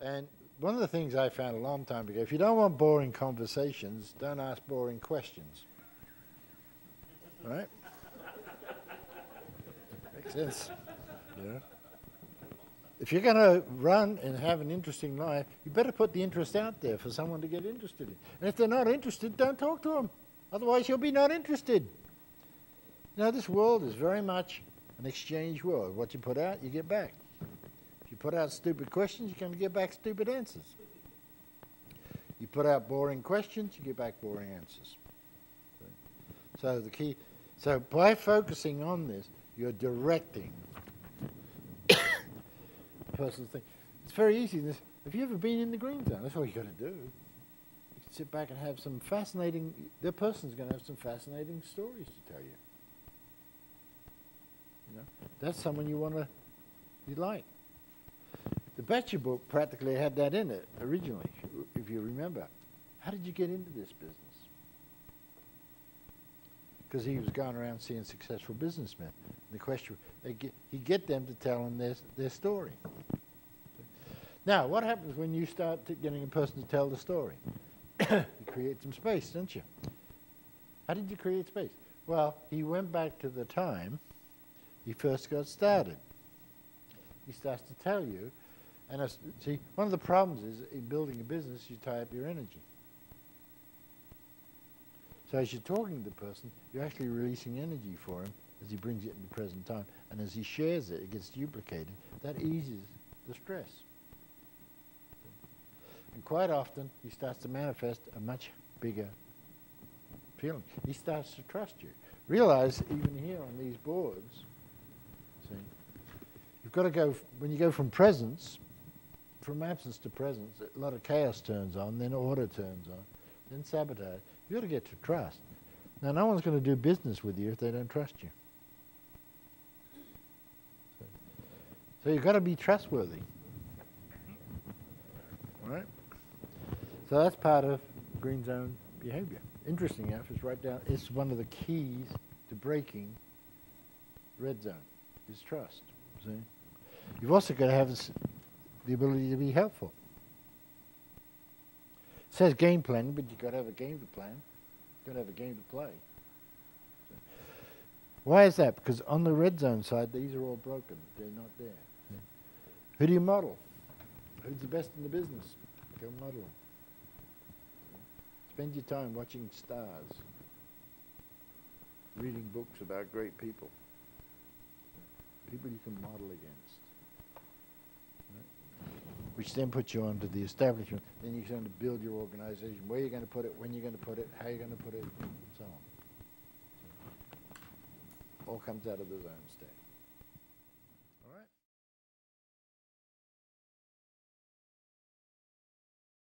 And one of the things I found a long time ago, if you don't want boring conversations, don't ask boring questions. Right? Makes sense. Yeah. If you're going to run and have an interesting life, you better put the interest out there for someone to get interested in. And if they're not interested, don't talk to them. Otherwise, you'll be not interested. You know, this world is very much an exchange world. What you put out, you get back. If you put out stupid questions, you're going to get back stupid answers. You put out boring questions, you get back boring answers. So the key, so by focusing on this, you're directing person's thing. It's very easy. Have you ever been in the green zone? That's all you got to do. You can sit back and have some fascinating, the person's going to have some fascinating stories to tell you. You know, that's someone you like. The Betcha book practically had that in it originally, if you remember. How did you get into this business? Because he was going around seeing successful businessmen. The question, he'd get them to tell him their story. Now, what happens when you start getting a person to tell the story? You create some space, don't you? How did you create space? Well, he went back to the time he first got started. He starts to tell you, and see, one of the problems is in building a business, you tie up your energy. So as you're talking to the person, you're actually releasing energy for him as he brings it into present time. And as he shares it, it gets duplicated. That eases the stress. And quite often, he starts to manifest a much bigger feeling. He starts to trust you. Realize, even here on these boards, see, you've got to go, when you go from presence, from absence to presence, a lot of chaos turns on, then order turns on, then sabotage. You've got to get to trust. Now, no one's going to do business with you if they don't trust you. So you've got to be trustworthy. All right? So that's part of green zone behavior. Interesting enough, it's right down, it's one of the keys to breaking red zone, is trust. See? You've also got to have the ability to be helpful. It says game planning, but you've got to have a game to plan. You've got to have a game to play. So, why is that? Because on the red zone side, these are all broken. They're not there. See? Who do you model? Who's the best in the business? Go model them. Spend your time watching stars, reading books about great people, people you can model against, right? Which then puts you onto the establishment. Then you're going to build your organization, where you're going to put it, when you're going to put it, how you're going to put it, and so on. All comes out of the zone state.